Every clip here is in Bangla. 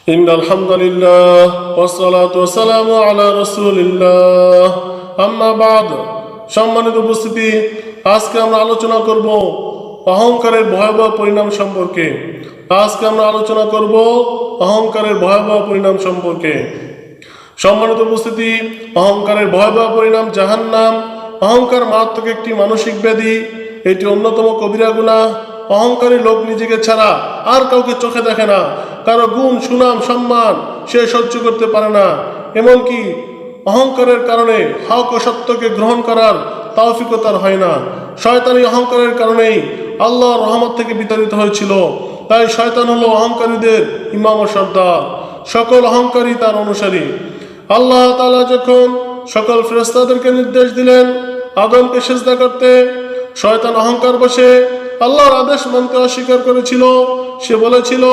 ইন্নাল হামদুলিল্লাহ ওয়াসসালাতু ওয়াসসালামু আলা রাসূলিল্লাহ আম্মা বাদ। সম্মানিত উপস্থিতি, আজকে আমরা আলোচনা করব অহংকারের ভয়াবহ পরিণাম সম্পর্কে। সম্মানিত উপস্থিতি, অহংকারের ভয়াবহ পরিণাম জাহান্নাম। অহংকার মারাত্মক একটি মানসিক ব্যাধি। এটি অন্যতম কবিরা গুনাহ। অহংকারী লোক নিজেকে ছাড়া আর কাউকে চোখে দেখে না। কারো গুণ, সুনাম, সম্মান সে সহ্য করতে পারে না। এমনকি অহংকারের কারণে হক ও সত্যকে গ্রহণ করার তৌফিকও তার হয় না। শয়তানি অহংকারের কারণেই আল্লাহর রহমত থেকে বিতাড়িত হয়েছিল। তাই শয়তান হলো অহংকারীদের ইমাম ও সর্দার। সকল অহংকারী তার অনুসারী। আল্লাহ তাআলা যখন সকল ফেরেশতাদেরকে নির্দেশ দিলেন আদমকে সিজদা করতে, শয়তান অহংকার বশে আল্লাহর আদেশ মানতে অস্বীকার করেছিল। সে বলেছিল,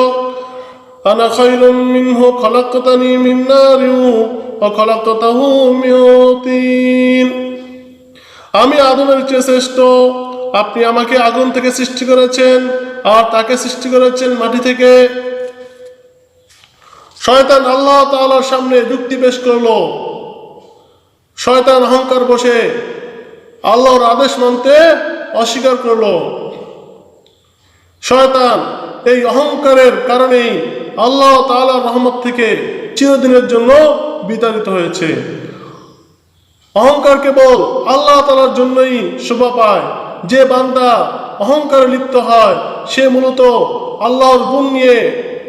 আনা খায়রুম মিনহু খলাকতানি মিন নারিন ওয়া খলাকতাহু মিন তিন। আমি আদমের চেয়ে শ্রেষ্ঠ। আপনি আমাকে আগুন থেকে সৃষ্টি করেছেন আর তাকে সৃষ্টি করেছেন মাটি থেকে। শয়তান আল্লাহ তাআলার সামনে যুক্তি পেশ করলো। শয়তান অহংকার বশে আল্লাহর আদেশ মানতে অস্বীকার করলো। শয়তান এই অহংকারের কারণেই আল্লাহ তাআলার রহমত থেকে চিরদিনের জন্য বিতাড়িত হয়েছে। অহংকার কেবল আল্লাহ তাআলার জন্যই শোভা পায়। যে বান্দা অহংকারে লিপ্ত হয় সে মূলত আল্লাহর গুণ নিয়ে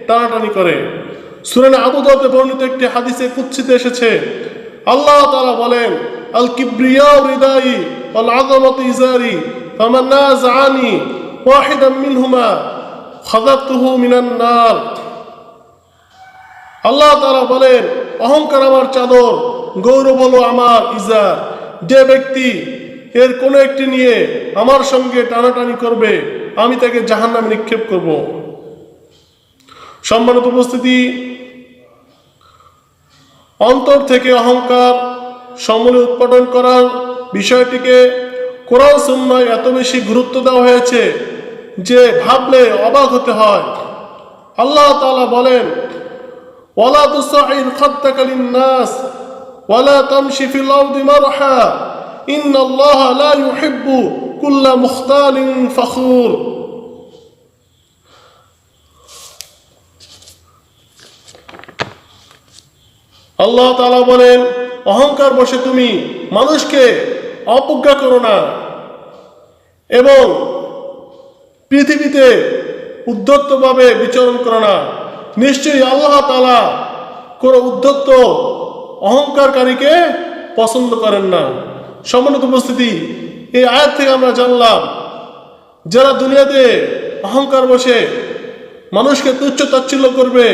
টানাটানি করে। সূরা আবু দাউদে বর্ণিত একটি হাদিসে কুদসিতে এসেছে, আল্লাহ তাআলা বলেন, আল কিবরিয়া রিদাই ওয়াল আযামাতু ইজারি ফামান নাযাআনি ওয়াহিদাম মিনহুমা খাযাবতুহু মিনান নার। আল্লাহ তাআলা বলেন, অহংকার আমার চাদর, গৌরব হলো আমার ইজার। যে ব্যক্তি এর কোনো একটি নিয়ে আমার সঙ্গে টানাটানি করবে আমি তাকে জাহান্নামে নিক্ষেপ করব। সম্মানিত উপস্থিতি, অন্তর থেকে অহংকার সমূলে উৎপাদন করার বিষয়টিকে কোরআন সুন্নাহয় এত বেশি গুরুত্ব দেওয়া হয়েছে যে ভাবলে অবাক হতে হয়। আল্লাহ তাআলা বলেন, ওয়ালা তুসাইর খাদ্দাকা লিন-নাস ওয়ালা তামশি ফিল আরদি মারহা ইন্নাল্লাহা লা ইউহিব্বু কুল্লা মুখতালিন ফখুর। আল্লাহ তাআলা বলেন, অহংকার বশে তুমি মানুষকে অবজ্ঞা করো না এবং পৃথিবীতে উদ্ধতভাবে বিচরণ করো না। নিশ্চয়ই আল্লাহ তাআলা কোনো উদ্ধত অহংকারকারীকে পছন্দ করেন না। সম্মানিত উপস্থিতি, এই আয়াত থেকে আমরা জানলাম যারা দুনিয়াতে অহংকার বশে মানুষকে তুচ্ছ তাচ্ছিল্য করবে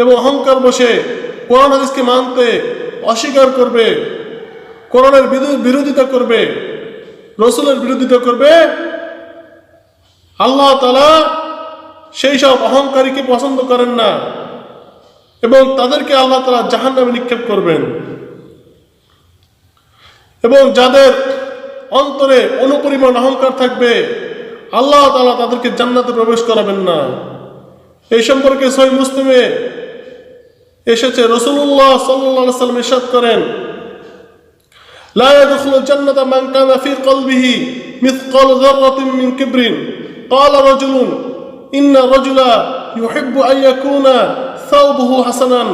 এবং অহংকার বশে কোরআন হাদিসকে মানতে অস্বীকার করবে, কোরআনের বিরোধিতা করবে, রাসূলের বিরোধিতা করবে, আল্লাহ তাআলা সেই সব অহংকারীকে পছন্দ করেন না এবং তাদেরকে আল্লাহ তাআলা জাহান্নামে নিক্ষেপ করবেন। এবং যাদের অন্তরে অনুপরিমাণ অহংকার থাকবে আল্লাহ তাআলা তাদেরকে জান্নাতে প্রবেশ করাবেন না। এই সম্পর্কে সহিহ মুসলিমে এসেছে, রাসূলুল্লাহ সাল্লাল্লাহু আলাইহি ওয়াসাল্লাম ইরশাদ করেন, লা ইয়াদখুলুল জান্নাতা মান কানা ফি কলবিহি মিসকালু যাররাতিন মিন কিবরিন। ক্বালা রাজুলুন ইন্না রাজুলা ইউহিব্বু আন ইয়াকুনা সাওবুহু হাসানান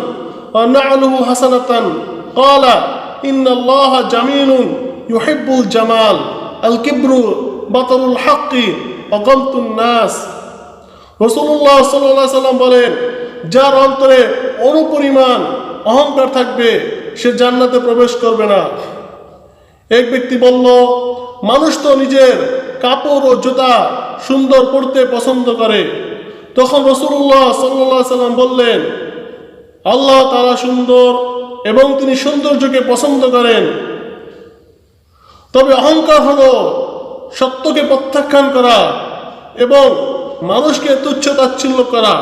ওয়া না'লুহু হাসানাতান। ক্বালা ইন্নাল্লাহা জামিলুন ইউহিব্বুল জামাল। আল কিবরু বাতরুল হাক্কি ওয়া গামতুন নাস। রাসূলুল্লাহ সাল্লাল্লাহু আলাইহি ওয়াসাল্লাম বলেন, যার অন্তরে অনুপরিমাণ অহংকার থাকবে সে জান্নাতে প্রবেশ করবে না। এক ব্যক্তি বলল, মানুষ তো নিজের কাপড় ও জুতা সুন্দর পরতে পছন্দ করে। তখন রাসূলুল্লাহ সাল্লাল্লাহু আলাইহি ওয়াসাল্লাম বললেন, আল্লাহ তাআলা সুন্দর এবং তিনি সৌন্দর্যকে পছন্দ করেন। তবে অহংকার হলো সত্যকে প্রত্যাখ্যান করা এবং মানুষকে তুচ্ছ তাচ্ছিল্য করা।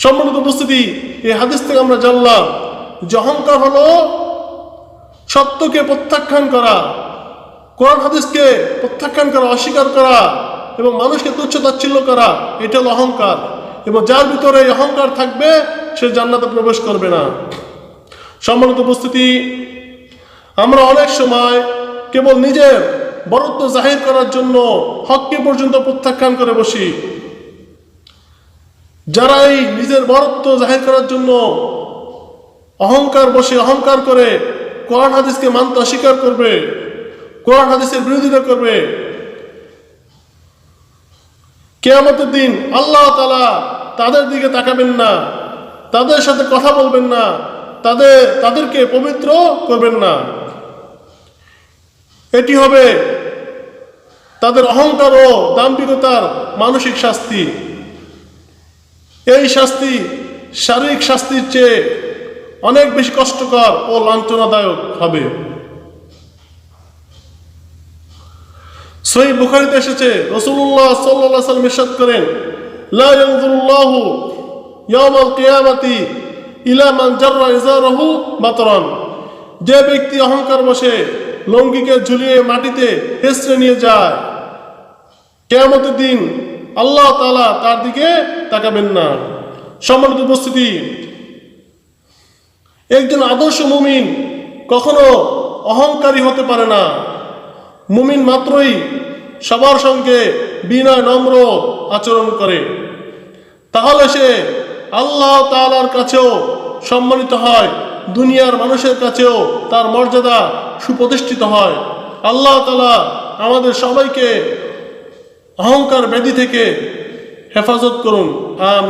সম্মানিত উপস্থিতি, এই হাদিস থেকে আমরা জানলাম যে অহংকার হলো সত্যকে প্রত্যাখ্যান করা, কোরআন হাদিসকে প্রত্যাখ্যান করা, অস্বীকার করা এবং মানুষকে তুচ্ছ তাচ্ছিল্য করা। এটা হলো অহংকার। এবং যার ভিতরে এই অহংকার থাকবে সে জান্নাতে প্রবেশ করবে না। সম্মানিত উপস্থিতি, আমরা অনেক সময় কেবল নিজের বরত্ব জাহির করার জন্য হককে পর্যন্ত প্রত্যাখ্যান করে বসি। যারা এই নিজের বরত্ব জাহির করার জন্য অহংকার করে কোরআন হাদিসকে মানতে অস্বীকার করবে, কোরআন হাদিসের বিরোধিতা করবে, কিয়ামতের দিন আল্লাহ তাআলা তাদের দিকে তাকাবেন না, তাদের সাথে কথা বলবেন না, তাদেরকে পবিত্র করবেন না। এটি হবে তাদের অহংকার ও দাম্ভিকতার মানসিক শাস্তি। এই শাস্তি শারীরিক শাস্তির চেয়ে অনেক বেশি কষ্টকর ও লাঞ্ছনাদায়ক হবে। সহিহ বুখারীতে এসেছে, রাসূলুল্লাহ সাল্লাল্লাহু আলাইহি ওয়াসাল্লাম ইরশাদ করেন, লা ইয়ানজুরুল্লাহু ইয়াওমাল কিয়ামাতি ইলা মান জাররা ইজারাহু বাতরান। যে ব্যক্তি অহংকার বশে লঙ্গিকে ঝুলিয়ে মাটিতে হেঁচড়ে নিয়ে যায়, কিয়ামতের দিন আল্লাহ তাআলা তার দিকে তাকাবেন না। সম্মানিত উপস্থিতি, একজন আদর্শ মুমিন কখনো অহংকারী হতে পারে না। মুমিন মাত্রই সবার সঙ্গে বিনয় নম্র আচরণ করে, তাহলে সে আল্লাহ তাআলার কাছেও সম্মানিত হয়, দুনিয়ার মানুষের কাছেও তার মর্যাদা সুপ্রতিষ্ঠিত হয়। আল্লাহ তাআলা আমাদের সবাইকে অহংকার ব্যাধি থেকে হেফাজত করুন। আমিন।